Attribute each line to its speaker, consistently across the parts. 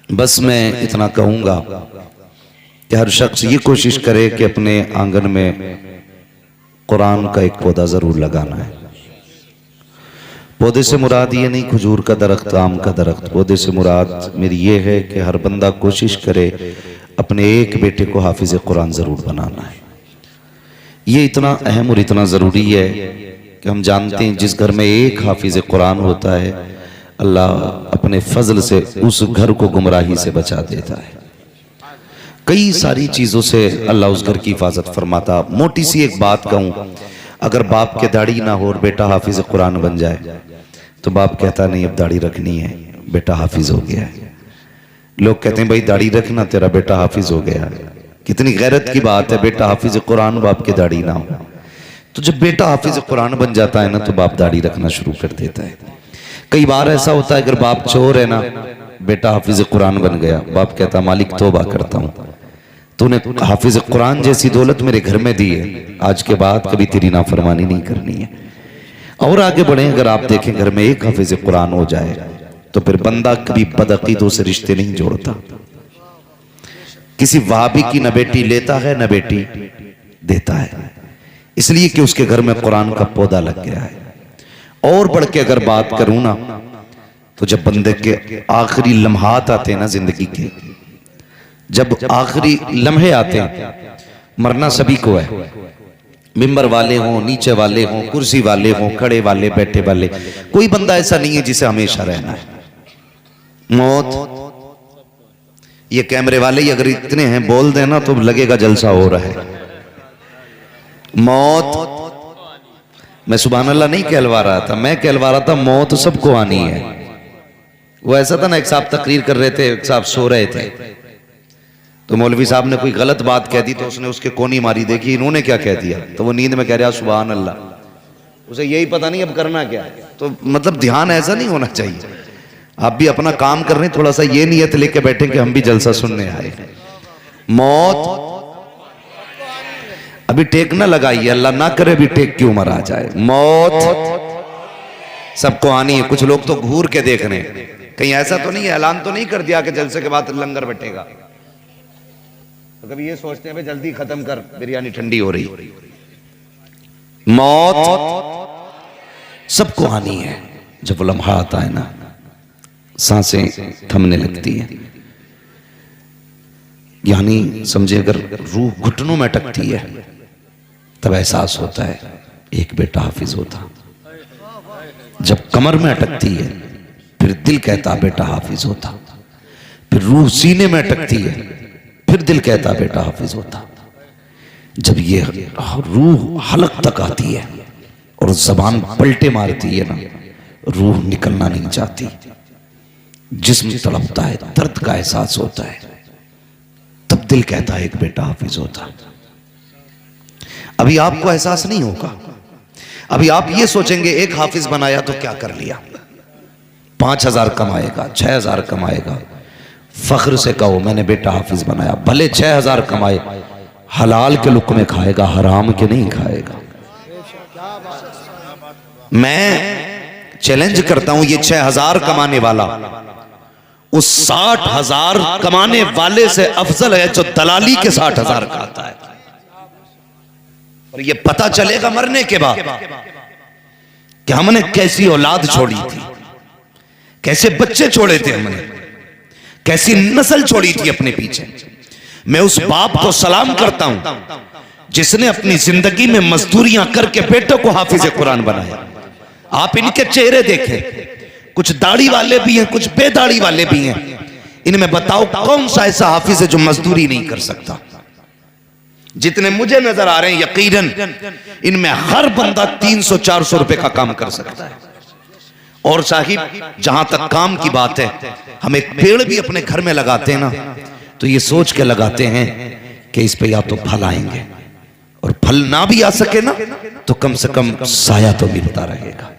Speaker 1: बस मैं इतना कहूँगा कि हर शख्स ये कोशिश करे कि अपने आंगन में कुरान का एक पौधा ज़रूर लगाना है। पौधे से मुराद ये नहीं खजूर का दरख्त, आम का दरख्त। पौधे से मुराद मेरी ये है कि हर बंदा कोशिश करे अपने एक बेटे को हाफिज कुरान ज़रूर बनाना है। ये इतना अहम और इतना ज़रूरी है कि हम जानते हैं जिस घर में एक हाफिज कुरान होता है, अल्लाह अपने फजल से उस घर को गुमराही से बचा देता है। कई सारी चीज़ों से अल्लाह उस घर की हिफाजत फरमाता। मोटी सी एक बात कहूँ, अगर बाप के दाढ़ी ना हो और बेटा हाफिज कुरान बन जाए तो बाप कहता नहीं अब दाढ़ी रखनी है, बेटा हाफिज हो गया है। लोग कहते हैं भाई दाढ़ी रखना, तेरा बेटा हाफिज हो गया है। कितनी गैरत की बात है, बेटा हाफिज कुरान, बाप के दाढ़ी ना हो। तो जब बेटा हाफिज कुरान बन जाता है ना तो बाप दाढ़ी रखना शुरू कर देता है। कई बार ऐसा होता है अगर बाप चोर है ना, बेटा हाफिज कुरान बन गया, बाप कहता मालिक तौबा करता हूँ, तूने हाफिज कुरान जैसी दौलत मेरे घर में दी है, आज के बाद कभी तेरी नाफरमानी नहीं करनी है। और आगे बढ़े, अगर आप देखें घर में एक हाफिज कुरान हो जाए तो फिर बंदा कभी बदअकीदों से रिश्ते नहीं जोड़ता। किसी वहाबी की न बेटी लेता है न बेटी देता है, इसलिए कि उसके घर में कुरान का पौधा लग गया है। और बढ़ के अगर बात करूं ना, तो जब बंदे के आखिरी लम्हात आते हैं ना जिंदगी के, जब आखिरी लम्हे आते हैं, मरना सभी को है, मिंबर वाले हों, नीचे वाले हों, कुर्सी वाले हों, खड़े वाले, बैठे वाले, कोई बंदा ऐसा नहीं है जिसे हमेशा रहना है। मौत, ये कैमरे वाले ही अगर इतने हैं बोल देना तो लगेगा जलसा हो रहा है। मौत, मैं सुभान अल्लाह नहीं कहलवा रहा था, मैं कहलवा रहा था मौत सबको आनी है। वो ऐसा था ना, एक साहब तकरीर कर रहे थे, एक साहब सो रहे थे, तो मौलवी साहब ने कोई गलत बात कह दी तो उसने उसके कोनी मारी, देखी इन्होंने क्या कह दिया, तो वो नींद में कह रहा सुभान अल्लाह। उसे यही पता नहीं अब करना क्या है। तो मतलब ध्यान ऐसा नहीं होना चाहिए। आप भी अपना काम कर रहे हैं, थोड़ा सा ये नियत लेके बैठे कि हम भी जलसा सुनने आए। मौत अभी टेक ना लगाइए, अल्लाह ना करे अभी टेक की उम्र आ जाए। मौत सबको आनी है। कुछ लोग तो घूर के देख रहे हैं, कहीं ऐसा तो नहीं है, ऐलान तो नहीं कर दिया कि जलसे के बाद लंगर बटेगा। तो कभी ये सोचते हैं भाई जल्दी खत्म कर, बिरयानी ठंडी हो रही। मौत सबको आनी है। जब लम्हा आता है ना, सांसें थमने लगती हैं, यानी समझे अगर रूह घुटनों में अटकती है तब एहसास होता है एक बेटा हाफिज होता। जब कमर में अटकती है फिर दिल कहता बेटा हाफिज होता। फिर रूह सीने में अटकती है फिर दिल कहता बेटा हाफिज होता। जब ये रूह हलक तक आती है और जबान पलटे मारती है ना, रूह निकलना नहीं चाहती, जिस्म तड़पता है, दर्द का एहसास होता है, तब दिल कहता है एक बेटा हाफिज होता। अभी आपको एहसास नहीं होगा, अभी आप ये सोचेंगे एक हाफिज बनाया तो क्या कर लिया, 5,000 कमाएगा, 6,000 कमाएगा। फख्र से कहो मैंने बेटा हाफिज बनाया, भले 6,000 कमाए, हलाल के लुक्मे खाएगा, हराम के नहीं खाएगा। मैं चैलेंज करता हूं, ये 6,000 कमाने वाला उस 60,000 कमाने वाले से अफजल है जो दलाली के 60,000 खाता है। और ये पता चलेगा मरने के बाद कि हमने कैसी औलाद छोड़ी थी, कैसे बच्चे छोड़े थे हमने, कैसी नस्ल छोड़ी थी अपने पीछे। मैं उस बाप को सलाम करता हूं जिसने अपनी जिंदगी में मजदूरियां करके बेटों को हाफिज कुरान बनाया। आप इनके चेहरे देखें, कुछ दाढ़ी वाले भी हैं, कुछ बेदाढ़ी वाले भी हैं। इनमें बताओ कौन सा ऐसा हाफिज है जो मजदूरी नहीं कर सकता? जितने मुझे नजर आ रहे हैं यकीनन इनमें हर बंदा 300-400 रुपए का काम कर सकता है। और साहिब जहां तक काम की बात है, हम एक पेड़ भी अपने घर में लगाते हैं ना तो ये सोच के लगाते हैं कि इस पे या तो फल आएंगे, और फल ना भी आ सके ना तो कम से कम साया तो मिलता रहेगा।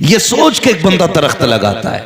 Speaker 1: ये सोच के एक बंदा दरख्त लगाता है,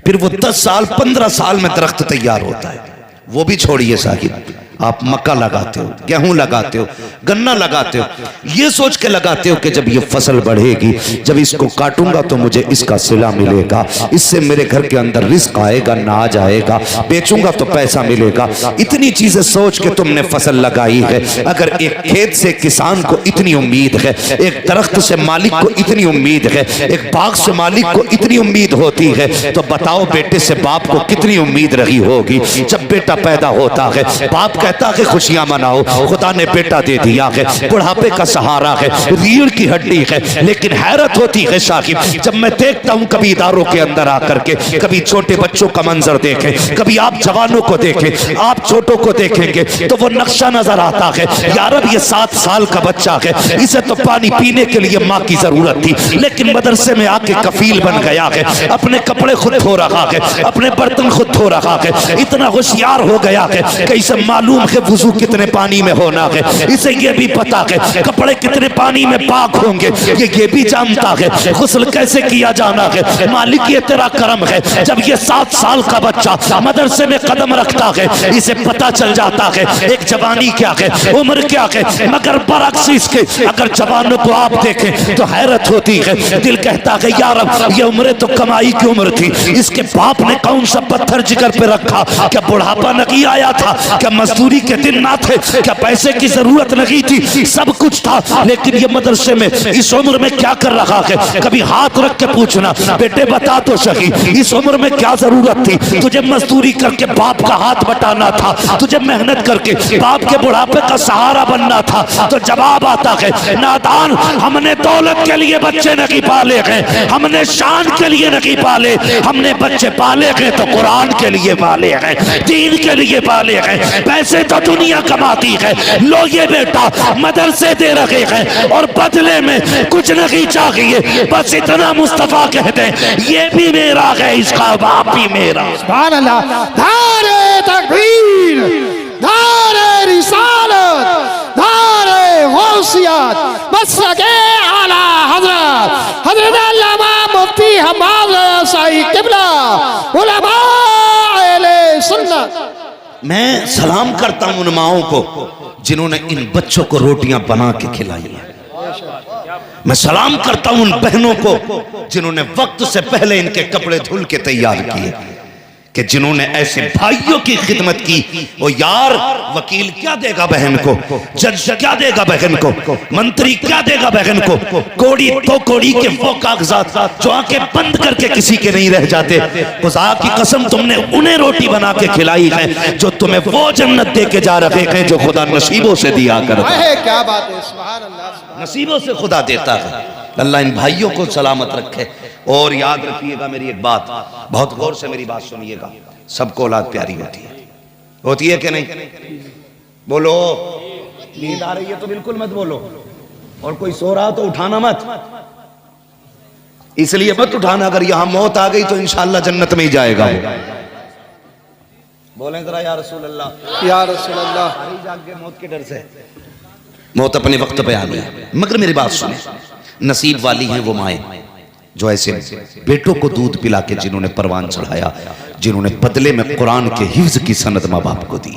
Speaker 1: फिर वो 10 साल 15 साल में दरख्त तैयार होता है। वो भी छोड़िए साहिब, आप मक्का लगाते हो, गेहूं लगाते हो, गन्ना लगाते हो, ये सोच के लगाते हो कि जब ये फसल बढ़ेगी, जब इसको काटूंगा तो मुझे इसका सिला मिलेगा, इससे मेरे घर के अंदर रिस्क आएगा, नाज आएगा, बेचूंगा तो पैसा मिलेगा। इतनी चीजें सोच के तुमने फसल लगाई है। अगर एक खेत से किसान को इतनी उम्मीद है, एक दरख्त से मालिक को इतनी उम्मीद है, एक बाग से मालिक को इतनी उम्मीद होती है, तो बताओ बेटे से बाप को कितनी उम्मीद रही होगी। जब बेटा पैदा होता है, बाप कहता है खुशियां मनाओ, खुदा ने बेटा दे दिया है, बुढ़ापे का सहारा है, रीढ़ की हड्डी है। लेकिन हैरत होती है साकिब, जब मैं देखता हूं कभी इदारों के अंदर आकर के, कभी छोटे बच्चों का मंजर देखें, कभी आप जवानों को देखें, आप छोटों को देखेंगे तो वो नक्शा नजर आता है। यार अब ये 7 साल का बच्चा है, इसे तो पानी पीने के लिए माँ की जरूरत थी, लेकिन मदरसे में आके कफील बन गया है, अपने कपड़े खुद धो रहा है, अपने बर्तन खुद धो रहा है, इतना होशियार हो गया है कि इसे मालूम है वुजू कितने पानी में होना है, इसे ये भी पता है कपड़े कितने पानी में पाक होंगे, ये भी जानता है गुस्ल कैसे किया जाना है। मालिक ये तेरा करम है, जब ये 7 साल का बच्चा मदरसे में कदम रखता है, इसे पता चल जाता है एक जवानी क्या है, उम्र क्या है। मगर बरअक्स इसके अगर जवानों को आप देखें तो हैरत होती है, दिल कहता है यार अब ये उम्र तो कमाई की उम्र थी, इसके बाप ने कौन सा पत्थर जिगर पे रखा, क्या बुढ़ापा नहीं आया था, क्या मजदूरी के दिन ना थे, क्या पैसे की जरूरत नहीं थी, सब कुछ था। लेकिन ये मदरसे में इस उम्र में क्या कर रहा है, कभी हाथ रख के पूछना बेटे बता तो सही इस उम्र में क्या जरूरत थी, तुझे मजदूरी करके बाप का हाथ बटाना था, तुझे मेहनत करके बाप के बुढ़ापे का सहारा बनना था। तो जवाब आता है नादान, हमने दौलत के लिए बच्चे नहीं पाले हैं, हमने शान के लिए नहीं पाले, हमने बच्चे पाले हैं तो कुरान के लिए पाले हैं, दीन के लिए पाले हैं। पैसे तो दुनिया कमाती है, लो ये बेटा मदरसे दे रखे हैं और बदले में कुछ नहीं चाहिए, बस इतना मुस्तफा कहते हैं ये भी मेरा है, इसका बाप भी मेरा।
Speaker 2: सुभान अल्लाह। धारे तकबीर, धारे रिसालत, धारे गौसियत, मसलके आला हजरत हजरत अल्लामा मुफ्ती हमाद साईं किबला उलमा अहले सुन्नत।
Speaker 1: मैं सलाम करता हूं उन माओं को जिन्होंने इन बच्चों को रोटियां बना के खिलाई है। मैं सलाम करता हूं उन बहनों को जिन्होंने वक्त से पहले इनके कपड़े धुल के तैयार किए, कि जिन्होंने ऐसे भाइयों की खिदमत की। वो यार वकील क्या देगा बहन को, जज क्या देगा बहन को, मंत्री क्या देगा बहन को, कोड़ी तो कोड़ी के वो कागजात जो आंखें बंद करके किसी के नहीं रह जाते। खुदा की कसम तुमने उन्हें रोटी बना के खिलाई है जो तुम्हें वो जन्नत दे के जा रहे हैं जो खुदा नसीबों से दिया करता है।
Speaker 2: क्या बात है, सुभान अल्लाह।
Speaker 1: नसीबों से खुदा देता है। अल्लाह इन भाइयों को सलामत रखे। और याद रखिएगा मेरी एक बात, बहुत गौर से मेरी बात सुनिएगा, सबको औलाद प्यारी होती है कि नहीं? बोलो, नींद आ रही है तो बिल्कुल मत बोलो, और कोई सो रहा तो उठाना मत, इसलिए मत उठाना, अगर यहां मौत आ गई तो इंशाअल्लाह जन्नत में ही जाएगा। बोलें जरा या रसूल अल्लाह,
Speaker 2: या रसूल अल्लाह।
Speaker 1: जाग के मौत के डर से, मौत अपने वक्त पे आ गई। मगर मेरी बात सुने, नसीब वाली हैं वो माएं जो ऐसे बेटों को दूध पिला के जिन्होंने परवान चढ़ाया, जिन्होंने बदले में कुरान के हिफ्ज की सनद माँ बाप को दी।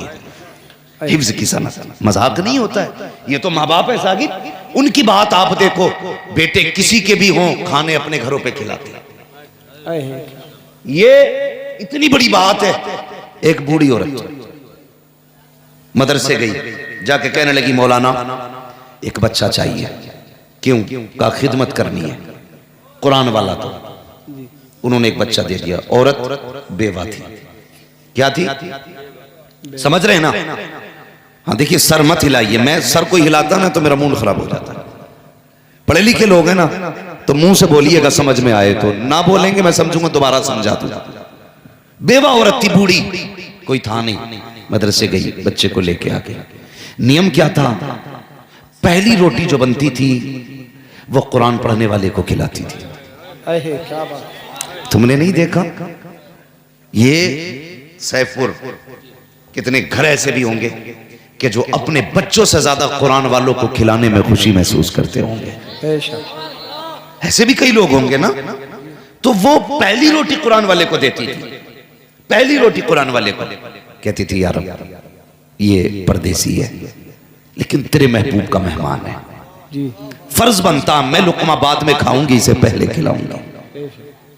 Speaker 1: हिफ्ज की सनद मजाक नहीं होता है, ये तो माँ बाप है सागिब। उनकी बात आप देखो, बेटे किसी के भी हों खाने अपने घरों पे खिलाते हैं, ये इतनी बड़ी बात है। एक बूढ़ी औरत मदरसे गई, जाके कहने लगी मौलाना एक बच्चा चाहिए। क्यों? का खिदमत करनी है, कुरान वाला तो। उन्होंने एक बच्चा दे दिया। औरत बेवा थी, क्या थी समझ रहे हैं ना? हाँ देखिए, सर मत हिलाइए, मैं सर को हिलाता ना तो मेरा मूड खराब हो जाता है। पढ़े लिखे लोग हैं ना तो मुंह से बोलिएगा समझ में आए तो, ना बोलेंगे मैं समझूंगा दोबारा समझा दूंगा। बेवा औरत थी, बूढ़ी, कोई था नहीं। मदरसे गई, बच्चे को लेके आ गई। नियम क्या था? पहली रोटी जो बनती थी वो कुरान पढ़ने वाले को खिलाती थी।
Speaker 2: क्या बात,
Speaker 1: तुमने नहीं देखा? ये सैफपुर कितने घर ऐसे भी होंगे कि जो अपने बच्चों से ज्यादा कुरान वालों को खिलाने में खुशी महसूस करते होंगे। ऐसे भी कई लोग होंगे ना। तो वो पहली रोटी कुरान वाले को देती थी, पहली रोटी कुरान वाले को। कहती थी यार ये परदेसी है लेकिन तेरे महबूब का मेहमान है।
Speaker 2: जी
Speaker 1: फर्ज बनता मैं लुकमा बाद में खाऊंगी, इसे पहले खिलाऊंगा।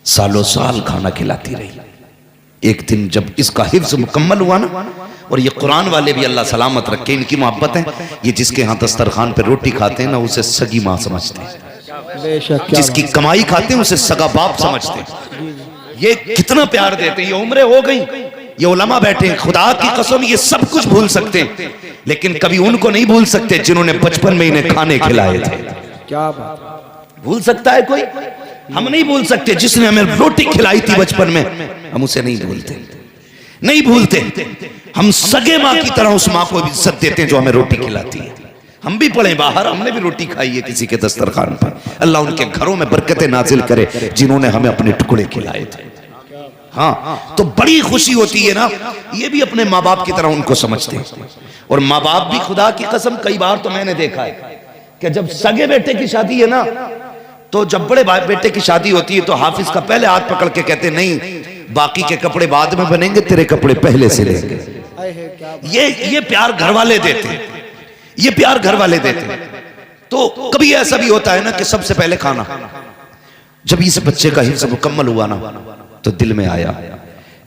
Speaker 1: सालों साल खाना खिलाती रही। एक दिन जब इसका हिफ्ज मुकम्मल हुआ ना, और ये कुरान वाले भी अल्लाह सलामत रखे, इनकी मोहब्बत है, ये जिसके यहाँ दस्तरखान पे रोटी खाते हैं ना उसे सगी माँ समझते हैं,
Speaker 2: बेशक,
Speaker 1: जिसकी कमाई खाते हैं उसे सगा बाप समझते हैं। ये कितना प्यार देते हैं। ये उम्रें हो गई, ये उलमा बैठे हैं, खुदा की कसम ये सब कुछ भूल सकते हैं लेकिन कभी उनको नहीं भूल सकते जिन्होंने बचपन में इन्हें खाने खिलाए थे।
Speaker 2: क्या बात।
Speaker 1: भूल सकता है कोई? हम नहीं भूल सकते। जिसने हमें रोटी खिलाई थी बचपन में, हम उसे नहीं भूलते, नहीं भूलते। हम सगे माँ की तरह उस माँ को इज्जत देते हैं जो हमें रोटी खिलाती है। हम भी पढ़े बाहर, हमने भी रोटी खाई है किसी के दस्तरखान पर। अल्लाह उनके घरों में बरकतें नाजिल करे जिन्होंने हमें अपने टुकड़े खिलाए थे। हाँ, तो बड़ी खुशी होती है ना। ये भी अपने माँ बाप की तरह उनको समझते हैं। और माँ बाप भी, खुदा की कसम, कई बार तो मैंने देखा है कि जब सगे बेटे की शादी है ना, तो जब बड़े बेटे की शादी होती है तो हाफिज का पहले हाथ पकड़ के कहते नहीं, बाकी के कपड़े बाद में बनेंगे, तेरे कपड़े पहले से लेंगे। ये प्यार घर वाले देते हैं, ये प्यार घर वाले देते हैं। तो कभी ऐसा भी होता है ना कि सबसे पहले खाना, जब इस बच्चे का हिफ्ज़ मुकम्मल हुआ ना तो दिल में आया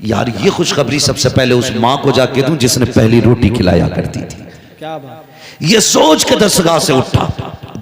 Speaker 1: यार ये खुशखबरी सबसे पहले उस माँ को जाके दूं जिसने पहली रोटी खिलाया करती थी।
Speaker 2: क्या बात।
Speaker 1: ये सोच के दरगाह से उठा,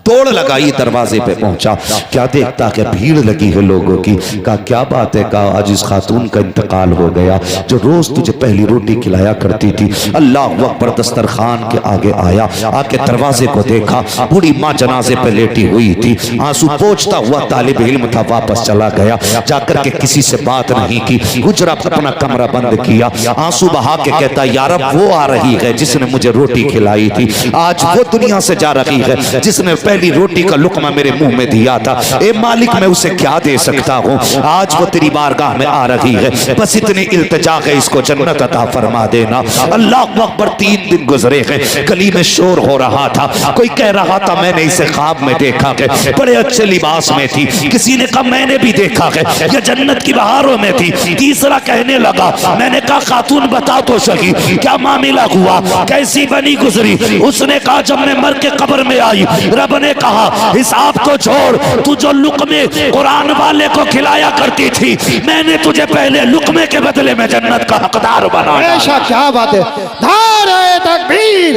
Speaker 1: दौड़ लगाई, दरवाजे पे पहुंचा। क्या देखता कि भीड़ लगी है लोगों की। कहा क्या बात है? कहा आज इस खातून का इंतकाल हो गया जो रोज तुझे पहली रोटी खिलाया करती थी। अल्लाह अकबर। दस्तरखान के आगे आया, आके दरवाजे को देखा, बूढ़ी माँ जनाजे पे लेटी हुई थी, आंसू पोंछता हुआ तालिब इल्म था, वापस चला गया। जाकर के किसी से बात नहीं की, गुजरा अपना कमरा बंद किया, आंसू बहा के कहता यार अब वो आ रही है जिसने मुझे रोटी खिलाई थी, आज वो दुनिया से जा रही है जिसने पहली रोटी का लुकमा मेरे मुंह में दिया था। ए मालिक मैं उसे क्या दे सकता हूँ, आज वो तेरी बारगाह में आ रही है, बस इतनी इल्तिजा है इसको जन्नत अता फरमा देना। अल्लाह अकबर। 3 दिन गुजरे हैं, गली में शोर हो रहा था, कोई कह रहा था मैंने इसे ख्वाब में देखा है, बड़े अच्छे लिबास में थी। किसी ने कहा मैंने भी देखा है, ये जन्नत की बहारों में थी। तीसरा कहने लगा, मैंने कहा खातून बता तो सही क्या मामला हुआ, कैसी बनी गुजरी। उसने कहा जब मैं मर के कब्र में आई, रब ने कहा हिसाब को छोड़, तू जो लुकमे कुरान वाले को खिलाया करती थी, मैंने तुझे पहले लुकमे के बदले में जन्नत का हकदार बनाया।
Speaker 2: ऐसा क्या बात है। धारे तकबीर,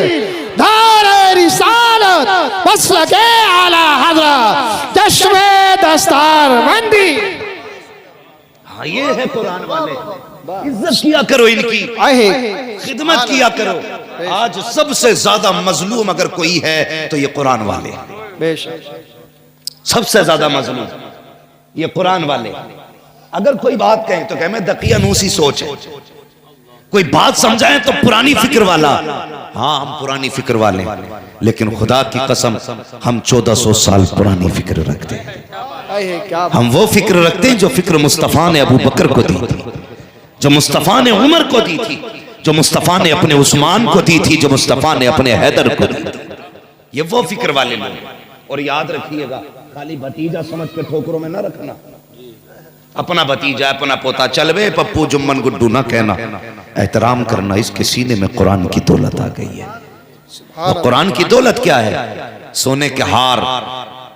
Speaker 2: धारे रिसालत, मसलके आला हज़रत, चश्मे दस्तारबंदी।
Speaker 1: हाँ ये है कुरान वाले। इज्जत किया करो इनकी, खिदमत किया करो। आज सबसे ज्यादा मजलूम अगर कोई है तो ये कुरान वाले,
Speaker 2: बेशक
Speaker 1: सबसे ज्यादा मजलूम ये कुरान वाले। अगर कोई बात कहें तो कहें मैं दकियानूसी सोच है, कोई बात समझाएं तो पुरानी फिक्र वाला। हाँ हम पुरानी फिक्र वाले, लेकिन खुदा की कसम हम 1400 साल पुरानी फिक्र रखते हैं। हम वो फिक्र रखते हैं जो फिक्र मुस्तफा ने अबू बकर को दी थी, जो मुस्तफा ने उमर को दी थी, जो मुस्तफा ने अपने उस्मान को दी थी, जो मुस्तफा ने अपने हैदर को दी थी। ये वो फिक्र वाले लोग। और याद रखिएगा खाली भतीजा समझ के ठोकरों में ना रखना। अपना भतीजा, अपना पोता, चल वे पप्पू जुम्मन गुड्डू ना कहना, एहतराम करना। इसके सीने में कुरान की दौलत आ गई है। और कुरान की दौलत क्या है? सोने के हार,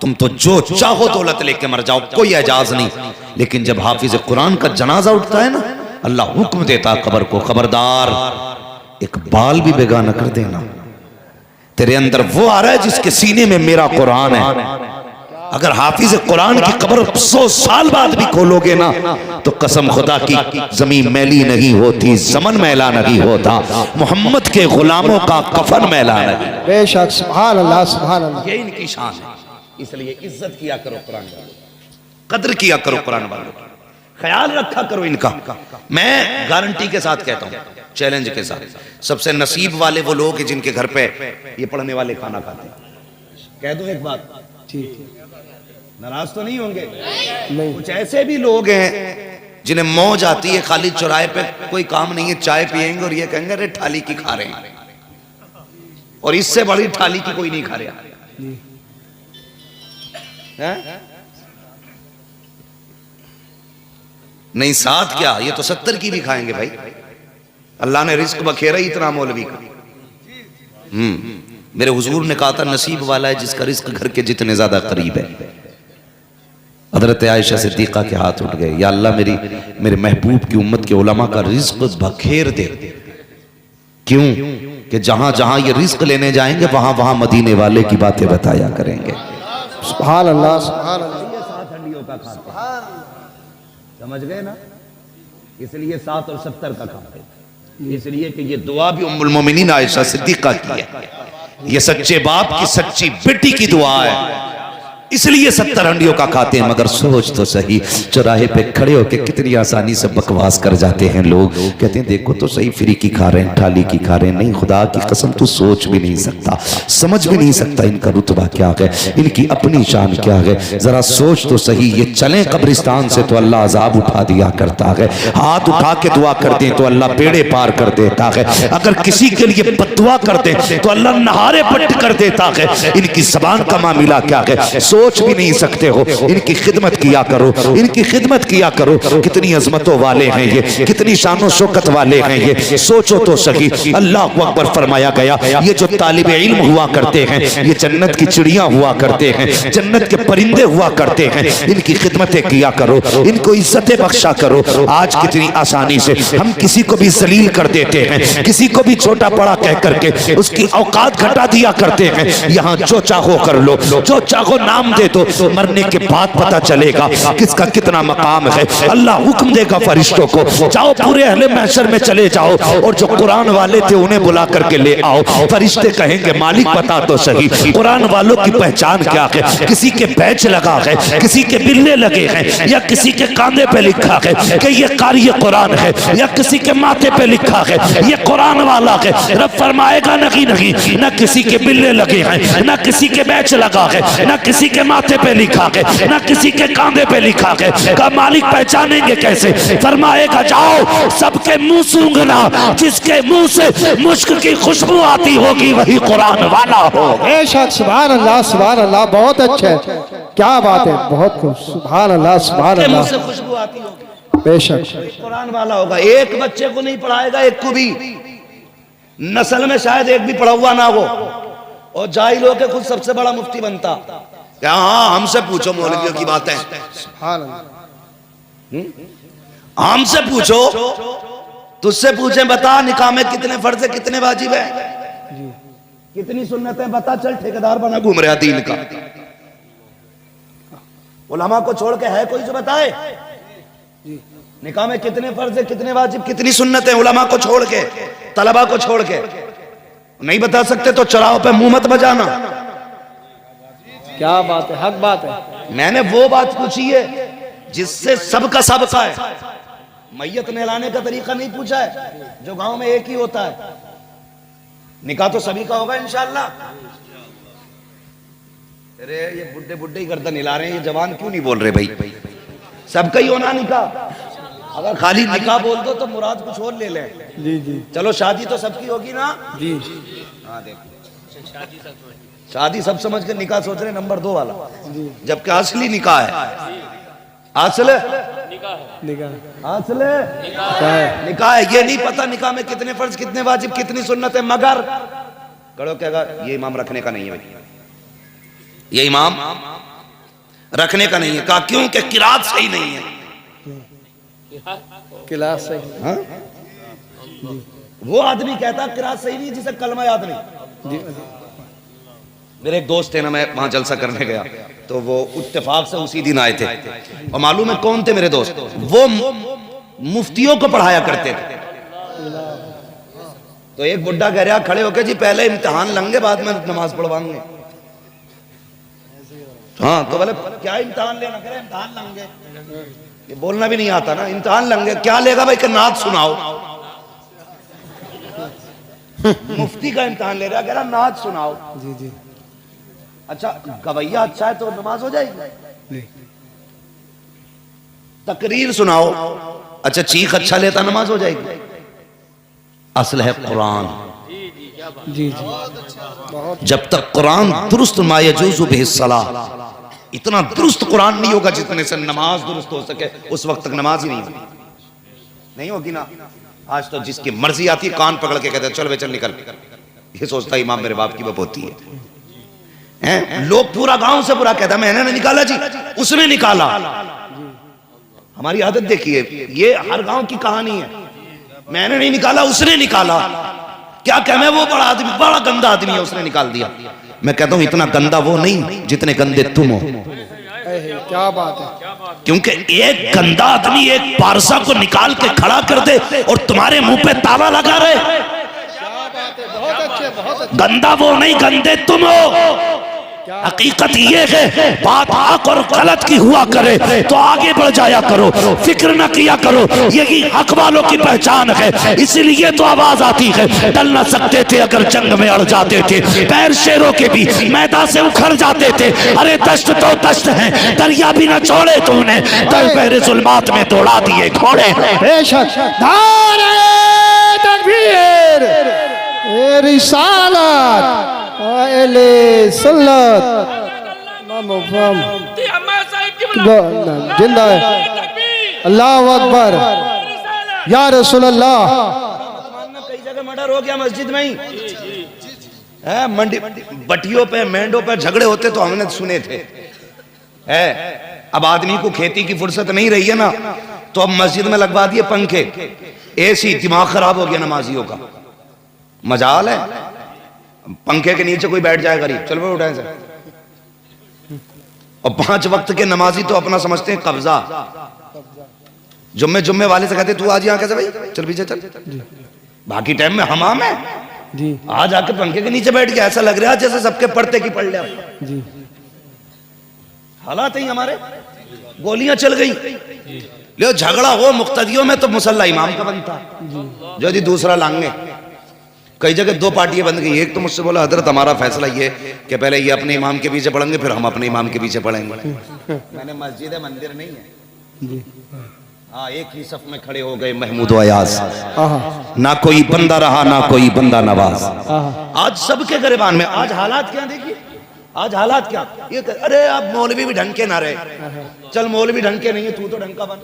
Speaker 1: तुम तो जो चाहो दौलत लेके मर जाओ, कोई एजाज नहीं। लेकिन जब हाफिज कुरान का जनाजा उठता है ना, अल्लाह हुक्म देता कब्र को, खबरदार एक बाल भी बेगाना कर देना। तेरे अंदर वो आ रहा है जिसके सीने में मेरा कुरान है। अगर हाफिज कुरान की कब्र 100 साल बाद भी खोलोगे ना तो कसम खुदा की जमीन मैली नहीं होती, जमन मैला नहीं होता, मोहम्मद के गुलामों का कफन मैला नहीं।
Speaker 2: बेशक, सुभान अल्लाह, सुभान अल्लाह।
Speaker 1: ये इनकी शान है। इसलिए इज्जत किया करो कुरान वालों, कद्र किया करो कुरान वालों, ख्याल रखा करो इनका। मैं गारंटी के साथ कहता हूँ, चैलेंज के साथ, सबसे नसीब वाले वो लोग हैं जिनके घर पे ये पढ़ने वाले खाना खाते हैं। कह दूं एक बात, नाराज तो नहीं होंगे? नहीं। कुछ ऐसे भी लोग हैं जिन्हें मौज आती है, खाली चौराहे पे कोई काम नहीं है, चाय पियेंगे और ये कहेंगे अरे थाली की खा रहे हैं, और इससे बड़ी थाली की कोई नहीं खा रहा है? नहीं साथ क्या, ये तो 70 की भी खाएंगे भाई। अल्लाह ने रिस्क बखेरा इतना मौलवी का, मेरे हुजूर ने कहा था नसीब वाला है जिसका रिस्क घर के जितने ज्यादा करीब है। हजरत आयशा सिद्दीक़ा के हाथ उठ गए, या अल्लाह मेरे महबूब की उम्मत के उलमा का रिस्क बखेर दे। क्यों कि जहां जहां ये रिस्क लेने जाएंगे वहां वहां मदीने वाले की बातें बताया करेंगे।
Speaker 2: सुभान अल्लाह, सुभान अल्लाह।
Speaker 1: समझ गए ना? इसलिए 7 और 70 का खाते, इसलिए कि ये दुआ भी उम्मुल मोमिनीन आयशा सिद्दीक़ा की है। ये सच्चे बाप की सच्ची बेटी की दुआ है, इसलिए 70 हंडियों का खाते हैं। मगर सोच तो सही, चौराहे पे खड़े होकर कितनी आसानी से बकवास कर जाते हैं लोग। कहते हैं देखो तो सही, फ्री की खा रहे हैं, थाली की खा रहे हैं। नहीं, खुदा की कसम तू सोच भी नहीं सकता, समझ भी नहीं सकता इनका रुतबा क्या है, इनकी अपनी शान क्या है। जरा सोच तो सही, ये चलें कब्रिस्तान से तो अल्लाह अजाब उठा दिया करता है, हाथ उठा के दुआ कर दें तो अल्लाह बेड़े पार कर देता है, अगर किसी के लिए बददुआ कर दे तो अल्लाह नहारे पट्ट कर देता है। इनकी जबान का मामला क्या है, सोच भी नहीं सकते हो। इनकी खिदमत किया करो, इनकी खिदमत किया करो। कितनी अजमतों वाले हैं ये, कितनी शानो शौकत वाले हैं ये, सोचो तो सही। अल्लाह अकबर फरमाया गया, ये जो तालिब इल्म हुआ करते हैं ये जन्नत की चिड़ियां हुआ करते हैं, जन्नत के परिंदे हुआ करते हैं। इनकी खिदमतें किया करो, इनको इज्जतें बख्शा करो। आज कितनी आसानी से हम किसी को भी जलील कर देते हैं, किसी को भी छोटा बड़ा कह करके उसकी औकात घटा दिया करते हैं। यहाँ जो चाहो कर लो, जो चाहो नाम दे दो, मरने के बाद पता चलेगा किसका कितना मकाम है। अल्लाह हुक्म देगा फरिश्तों को, जाओ पूरे अहले महशर में चले जाओ और जो कुरान वाले थे उन्हें बुला करके ले आओ। फरिश्ते कहेंगे मालिक बता तो सही, कुरान वालों की पहचान क्या है? किसी के बैच लगा है, किसी के बिल्ले लगे हैं, या किसी के कांधे पे लिखा है कि ये कारी कुरान है, या किसी के माथे पे लिखा है ये कुरान वाला है। रब फरमाएगा नहीं नहीं, न किसी के बिल्ले लगे हैं, न किसी के बैच लगा है, न किसी के माथे पे लिखा है, ना किसी के कांधे पे लिखा है। का मालिक पहचानेंगे कैसे? फरमाएगा जाओ सबके मुंह सूंघना, जिसके मुंह से मुश्क की खुशबू आती होगी वही कुरान वाला हो।
Speaker 2: बेशक, सुभान अल्लाह, सुभान अल्लाह। बहुत अच्छे, क्या बात है, बहुत खूब। सुभान अल्लाह, सुभान अल्लाह।
Speaker 1: मुंह से खुशबू आती होगी
Speaker 2: बेशक,
Speaker 1: कुरान वाला होगा। एक बच्चे को नहीं पढ़ाएगा, एक को भी, नस्ल में शायद एक भी पढ़ा हुआ ना हो, और जाहिल हो के खुद सबसे बड़ा मुफ्ती बनता। क्या? हाँ, हमसे पूछो मौलवियों की बातें, हमसे पूछो, तुझसे पूछे बता निकाह में कितने फर्ज है, कितने वाजिब है, कितनी सुन्नतें बता, चल ठेकेदार बना घूम रहा दीन का। उलमा को छोड़ के है कोई जो बताए निकाह में कितने फर्ज है, कितने वाजिब, कितनी सुन्नतें? उलमा को छोड़ के, तलबा को छोड़ के नहीं बता सकते तो चौराहों पे मुंह मत बजाना।
Speaker 2: क्या बात है, हक बात है।
Speaker 1: मैंने वो बात पूछी है जिससे सबका सबका है। मैयत नहलाने का तरीका नहीं पूछा है जो गांव में एक ही होता है। निकाह तो सभी का होगा इंशाअल्लाह। अरे ये बुड्ढे बुड्ढे ही गर्दन हिला रहे हैं, ये जवान क्यों नहीं बोल रहे भाई? सबका ही होना निकाह। अगर खाली निकाह बोल दो तो मुराद कुछ और ले लें।
Speaker 2: जी जी,
Speaker 1: चलो शादी तो सबकी होगी ना?
Speaker 2: जी।
Speaker 1: हाँ देखो, शादी सब समझ के निकाह सोच रहे नंबर 2 वाला, जबकि असली निकाह है। असल
Speaker 2: निकाह
Speaker 1: असल निकाह है। ये नहीं पता निकाह में कितने फर्ज, कितने वाजिब, कितनी सुन्नत है। मगर कड़ो कहेगा ये इमाम रखने का नहीं है भाई, ये इमाम रखने का नहीं है। कहा क्यों? कि किरात सही नहीं है।
Speaker 2: क्लास सही।
Speaker 1: हाँ? वो आदमी कहता किरात सही नहीं जिसे कलमा याद नहीं। मेरे एक दोस्त थे ना, मैं वहां जलसा करने गया तो वो इत्तेफाक से उसी दिन आए थे, और मालूम है कौन थे मेरे दोस्त? वो मुफ्तियों को पढ़ाया करते थे। तो एक बुड्ढा कह रहा खड़े होके, जी पहले इम्तिहान लेंगे बाद में नमाज पढ़वाएंगे। हाँ, तो बोले क्या इम्तिहान लेना? कह रहे इम्तिहान लेंगे। ये बोलना भी नहीं आता ना, इम्तिहान लेंगे। क्या लेगा भाई? कि नात सुनाओ। मुफ्ती का इम्तिहान ले रहा, कह रहा नात सुनाओ।
Speaker 2: जी जी।
Speaker 1: अच्छा, गवैया अच्छा है तो नमाज हो जाएगी? तकरीर सुनाओ, अच्छा चीख अच्छा लेता नमाज हो जाएगी? असल है कुरान।
Speaker 2: जी जी।
Speaker 1: जब तक कुरान दुरुस्त मा यजूज़ु बिही सलाह, इतना दुरुस्त कुरान नहीं होगा जितने से नमाज दुरुस्त हो सके, उस वक्त तक नमाज ही नहीं होगी ना। आज तो जिसकी मर्जी आती है कान पकड़ के कहते चल बे चल निकल, ये सोचता इमाम मेरे बाप की बपोती है। लोग पूरा गांव से बुरा कहता, मैंने नहीं निकाला जी, उसने निकाला। हमारी आदत देखिए, ये हर गांव की कहानी है, मैंने नहीं निकाला उसने निकाला। क्या कह, मैं वो बड़ा आदमी, बड़ा गंदा आदमी है, उसने निकाल दिया। मैं कहता हूं इतना गंदा वो नहीं जितने गंदे तुम हो।
Speaker 2: क्या बात है।
Speaker 1: क्योंकि एक गंदा आदमी एक पारसा को निकाल के खड़ा कर दे और तुम्हारे मुंह पे ताला लगा रहे।
Speaker 2: बहुत अच्छे, बहुत अच्छे।
Speaker 1: गंदा वो नहीं, गंदे तुम हो। हकीकत ये है, बात हक और गलत की हुआ करे तो आगे बढ़ जाया करो, फिक्र न किया करो। यही हक वालों की पहचान है, इसलिए तो आवाज आती है। टल न सकते थे अगर जंग में अड़ जाते थे, पैर शेरों के भी मैदान से उखड़ जाते थे। अरे दश्त तो दश्त है, दरिया भी न छोड़े तूने, तर पहरे जुल्मात में दौड़ा दिए घोड़े।
Speaker 2: बेशक। नारे तकबीर, ए रिसालत, अहले सुन्नत, जिंदा है। अल्लाह अकबर, या रसूल अल्लाह।
Speaker 1: कई जगह मर्डर हो गया मस्जिद में ही है, मंडी बटियों पे मेंढों पे झगड़े होते तो हमने सुने थे। है अब आदमी को खेती की फुर्सत नहीं रही है ना, तो अब मस्जिद में लगवा दिए पंखे, एसी। दिमाग खराब हो गया नमाजियों का। मजाल है, पंखे के नीचे कोई बैठ जाए गरीब, चल वो उठाए से। और 5 वक्त के नमाजी तो अपना समझते हैं कब्जा। जुम्मे वाले से कहते तू आज यहाँ कैसे भाई, चल पीछे चल। बाकी टाइम में हमाम है
Speaker 2: जी,
Speaker 1: आज आके पंखे के नीचे बैठ के ऐसा लग रहा है जैसे सबके पढ़ते की पढ़ लिया
Speaker 2: जी।
Speaker 1: हालात ही हमारे। गोलियां चल गई, ले झगड़ा हो मुक्तदियों में तो मुसल्ला इमाम का बनता, जो यदि दूसरा लांगे। कई जगह 2 पार्टियां बन गई। एक तो मुझसे बोला हजरत हमारा फैसला ये कि पहले ये अपने इमाम के पीछे पढ़ेंगे, फिर हम अपने इमाम के पीछे पढ़ेंगे। मैंने मस्जिद है, मंदिर नहीं है। हाँ, एक ही सफ में खड़े हो गए महमूद अयाज, ना कोई बंदा रहा ना कोई बंदा नवाज। आज सबके गिरबान में। आज हालात क्या देखिए, आज हालात क्या ये अरे अब मौलवी भी ढंग के ना रहे, चल मौलवी ढंग के नहीं है, तू तो ढंग का बन।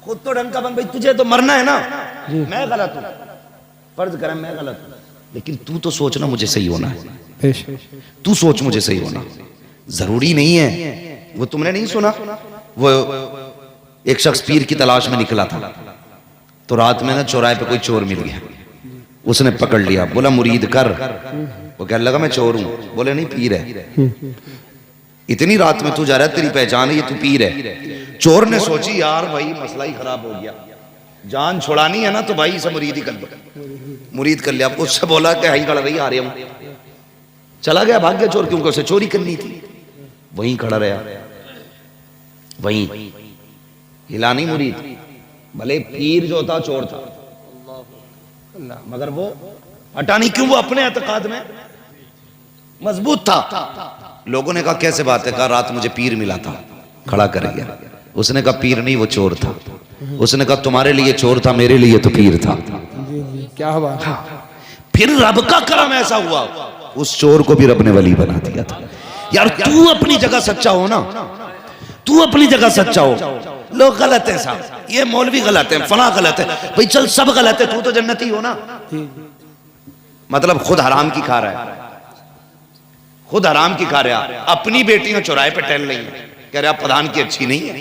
Speaker 1: खुद तो ढंग का बन भाई, तुझे तो मरना है ना। मैं गलत हूं, फर्ज करें मैं गलत हूं, लेकिन तू तो सोचना मुझे सही होना है। तू सोच मुझे सही होना जरूरी नहीं है। वो तुमने नहीं सुना, वो एक शख्स पीर की तलाश में निकला था, तो रात में ना चौराहे पे कोई चोर मिल गया, उसने पकड़ लिया, बोला मुरीद कर। वो कहने लगा मैं चोर हूं, बोले नहीं पीर है। इतनी रात में तू जा रहा है, तेरी पहचान है ये, तू पीर है। चोर ने सोची यार भाई मसला ही खराब हो गया, जान छुड़ानी है ना तो भाई इसे मुरीद ही कर लो। मुरीद कर लिया। उससे बोला कि हाई खड़ा रही, आ रहे हूं। चला गया, भाग गया चोर, क्योंकि उसे चोरी करनी थी। वहीं खड़ा रहा, वहीं हिला नहीं मुरीद। भले पीर जो था चोर था, मगर वो हटा नहीं। क्यों? वो अपने एतकाद में मजबूत था। लोगों ने कहा कैसे बात है? कहा रात मुझे पीर मिला था, खड़ा कर गया। उसने कहा पीर नहीं वो चोर था। उसने कहा तुम्हारे लिए चोर था, मेरे लिए तो पीर था।
Speaker 2: क्या बात है।
Speaker 1: फिर रब का करम ऐसा हुआ, उस चोर को भी रब ने वली बना दिया था। यार तू अपनी जगह सच्चा हो ना, तू अपनी जगह सच्चा हो। लोग गलत है साहब, ये मौलवी गलत है, फला गलत है, भाई चल सब गलत है, तू तो जन्नती हो ना। मतलब खुद हराम की खा रहा है, खुद हराम की खा रहा है। अपनी बेटियां चौराहे पे टहल रही है, कह रहा प्रधान की अच्छी नहीं है।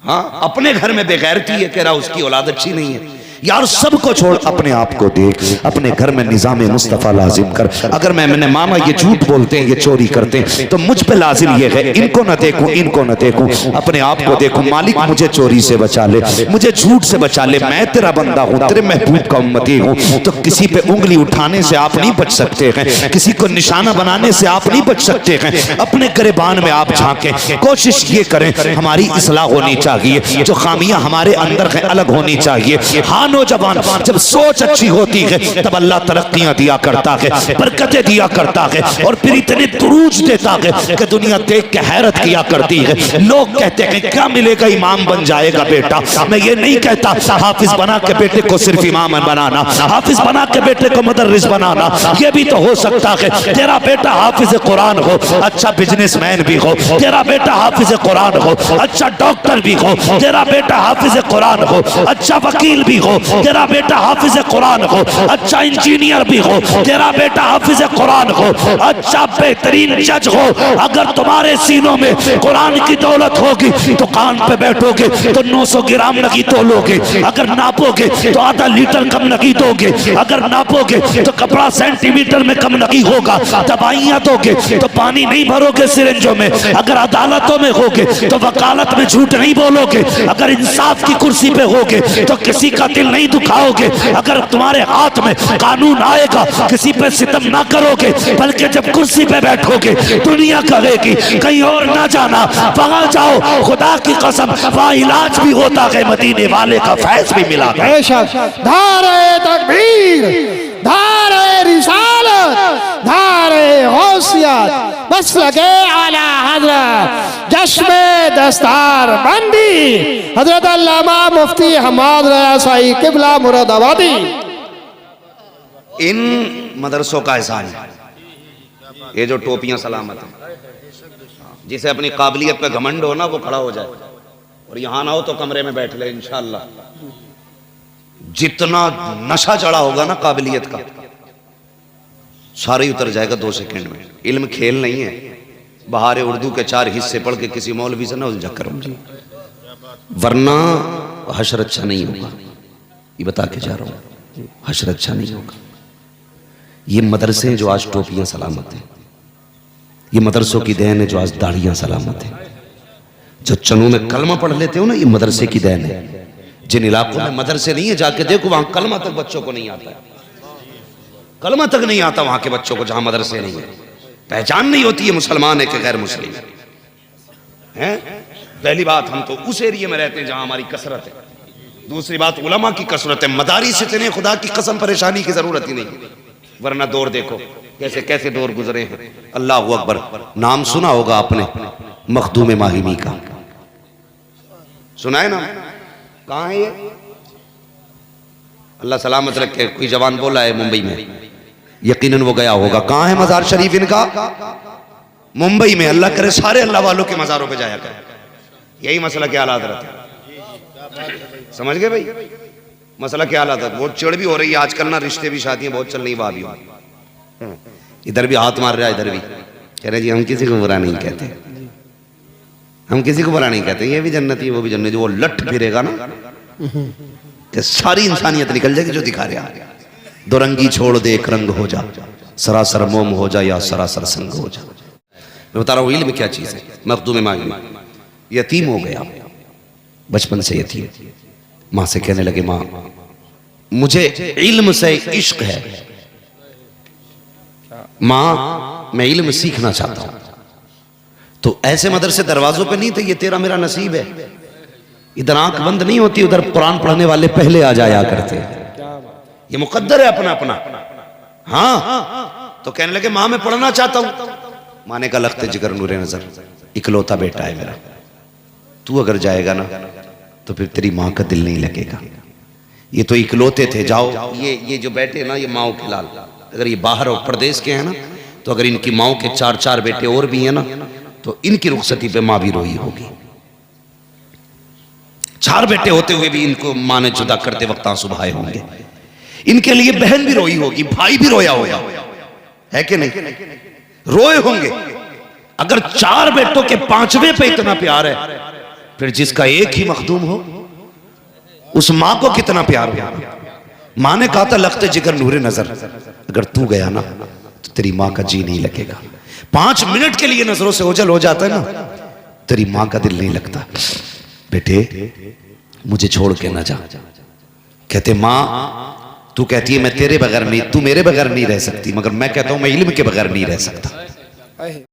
Speaker 1: हाँ, अपने घर में बेगैरती है, कह रहा उसकी औलाद अच्छी नहीं है। यार सबको छोड़ अपने आप को देख, अपने घर में निजाम मुस्तफा लाजिम कर। अगर मैंने मामा ये झूठ बोलते हैं, ये चोरी करते हैं, तो मुझ पे लाजिम ये है इनको न देखूं, इनको न देखूं, अपने आप को देखूं। मालिक मुझे चोरी से बचा ले, मुझे झूठ से बचा ले, मैं तेरा बंदा हूं, तेरे महबूब का उम्मती हूं। तो किसी पे उंगली उठाने से आप नहीं बच सकते हैं, किसी को निशाना बनाने से आप नहीं बच सकते हैं। अपने गिरबान में आप झांकें, कोशिश ये करें हमारी इस्लाह होनी चाहिए, जो खामियां हमारे अंदर हैं अलग होनी चाहिए। हाँ नौजवान, जब सोच अच्छी होती है तब अल्लाह तरक्कियां दिया करता है, बरकतें दिया करता है, और फिर इतने दुरूज देता है कि दुनिया देख के हैरत किया करती है। लोग कहते हैं क्या मिलेगा, इमाम बन जाएगा बेटा। मैं ये नहीं कहता हाफिज बना के बेटे को सिर्फ इमाम बनाना, हाफिज बना के बेटे को मुदर्रिस बनाना, ये भी तो हो सकता है। तेरा बेटा हाफिज कुरान हो, अच्छा बिजनेसमैन भी हो, तेरा बेटा हाफिज कुरान हो, अच्छा डॉक्टर भी हो, तेरा बेटा हाफिज कुरान हो, अच्छा वकील भी हो, तेरा बेटा हाफिज कुरान हो, अच्छा इंजीनियर भी हो, तेरा बेटा हाफिज कुरान हो, अच्छा बेहतरीन जज हो, अगर तुम्हारे सीनों में कुरान की दौलत होगी तो कान पे बैठोगे तो 900 ग्राम नगी तोलोगे, अगर नापोगे तो आधा लीटर कम नगी दोगे, अगर नापोगे तो कपड़ा सेंटीमीटर में कम नगी होगा, दवाइयां दोगे तो पानी नहीं भरोगे सिरिंजों में, अगर अदालतों में होगे तो वकालत में झूठ नहीं बोलोगे, अगर इंसाफ की कुर्सी पे होगे तो किसी का दिल नहीं दुखाओगे, अगर तुम्हारे हाथ में कानून आएगा किसी पे सितम ना करोगे, बल्कि जब कुर्सी पे बैठोगे दुनिया कहेगी कहीं और ना जाना, वहां जाओ, खुदा की कसम वहां इलाज भी होता है, मदीने वाले का फैज भी मिला।
Speaker 2: बेशक धारे तकबीर, धारे रिसालत, धारे गौसियत, बस लगे आला हजरत जश्न दस्तार बंदी हजरत अल्लामा मुफ्ती हम्माद रज़ा साई किबला मुरादाबादी।
Speaker 1: इन मदरसों का एहसान है, ये जो टोपियां सलामत है, जिसे अपनी काबिलियत पे घमंड हो ना वो खड़ा हो जाए, और यहां ना हो तो कमरे में बैठ ले इंशाअल्लाह। जितना नशा चढ़ा होगा ना काबिलियत का सारा ही उतर जाएगा 2 सेकंड में। इल्म खेल नहीं है, बहारे उर्दू के 4 हिस्से पढ़ के किसी मौलवी से ना उलझा करो, वरना हशर अच्छा नहीं होगा। ये बता के जा रहा हूं, हशर अच्छा नहीं होगा। ये मदरसे जो आज टोपियां सलामत हैं, ये मदरसों की देन है जो आज दाढ़ियां सलामत है। जो चनों में कलमा पढ़ लेते हो ना, ये मदरसे की देन है। जिन इलाकों में मदरसे नहीं है जाके देखो, वहां कलमा तक बच्चों को नहीं आता, कलमा तक नहीं आता वहां के बच्चों को, जहां मदरसे नहीं है। पहचान नहीं होती है मुसलमान है कि गैर मुस्लिम है। पहली बात, हम तो उस एरिया में रहते हैं जहां हमारी कसरत है। दूसरी बात, उलमा की कसरत है। मदारी से इतने खुदा की कसम परेशानी की जरूरत ही नहीं, वरना दौर देखो कैसे कैसे दौर गुजरे हैं। अल्लाह अकबर। नाम सुना होगा आपने मखदूम माहिमी का, सुना है ना? कहाँ है ये? अल्लाह सलामत रखे। कोई जवान बोला है मुंबई में, यकीनन वो गया होगा। कहाँ है मजार शरीफ इनका? मुंबई में। अल्लाह करे सारे अल्लाह वालों के मजारों पे जाया करे। यही मसला क्या हालात रहते, समझ गए भाई? मसला क्या हालात है। बहुत चिड़ भी हो रही है आजकल ना, रिश्ते भी शादियां बहुत चल रही भाभी। इधर भी हाथ मार रहा है, इधर भी कह रहे जी हम किसी को बुरा नहीं कहते, हम किसी को बुरा नहीं कहते, ये भी जन्नती वो भी जन्नती। वो लट फिरेगा ना कि सारी इंसानियत निकल जाएगी जो दिखा रहा है। दो रंगी छोड़ दे एक रंग हो जा, सरासर मोम हो जा या सरासर संग हो जा। मैं बता रहा हूँ इल्म क्या चीज है। मखदूम मांगी यतीम हो गया, बचपन से यतीम। माँ से कहने लगे माँ मुझे इल्म से इश्क है, माँ मैं इल्म सीखना चाहता हूं। तो ऐसे मदरसे दरवाजों पे नहीं थे, ये तेरा मेरा नसीब है। इधर आंख बंद नहीं होती, उधर कुरान पढ़ने वाले पहले आ जाया करते। ये मुकद्दर है अपना अपना। हाँ, तो कहने लगे माँ मैं पढ़ना चाहता हूं। माँ ने कहा लखते जिगर नूरे नजर, इकलौता बेटा है मेरा, तू अगर जाएगा ना तो फिर तेरी माँ का दिल नहीं लगेगा। ये तो इकलौते थे, जाओ। ये जो बैठे ना, ये माओ के लाल, अगर ये बाहर और प्रदेश के हैं ना, तो अगर इनकी माओ के 4-4 बेटे और भी हैं ना, तो इनकी रुखसती पे माँ भी रोई होगी। 4 बेटे होते हुए भी इनको माँ ने जुदा करते वक्त आंसू बहाए होंगे। इनके लिए बहन भी रोई होगी, भाई भी रोया होगा, है कि नहीं? रोए होंगे। अगर 4 बेटों के 5वें पे इतना प्यार है, फिर जिसका एक ही मखदूम हो उस मां को कितना प्यार होगा। मां ने कहा था लखते जिगर नूरे नजर, अगर तू गया ना तो तेरी मां का जी नहीं लगेगा। 5 मिनट के लिए नजरों से ओझल हो जाता है ना, तेरी मां का दिल नहीं लगता। बेटे मुझे छोड़ के ना जा। कहते मां तू कहती है मैं तेरे बगैर नहीं, तू मेरे बगैर नहीं रह सकती, मगर मैं कहता हूं मैं इल्म के बगैर नहीं रह सकता।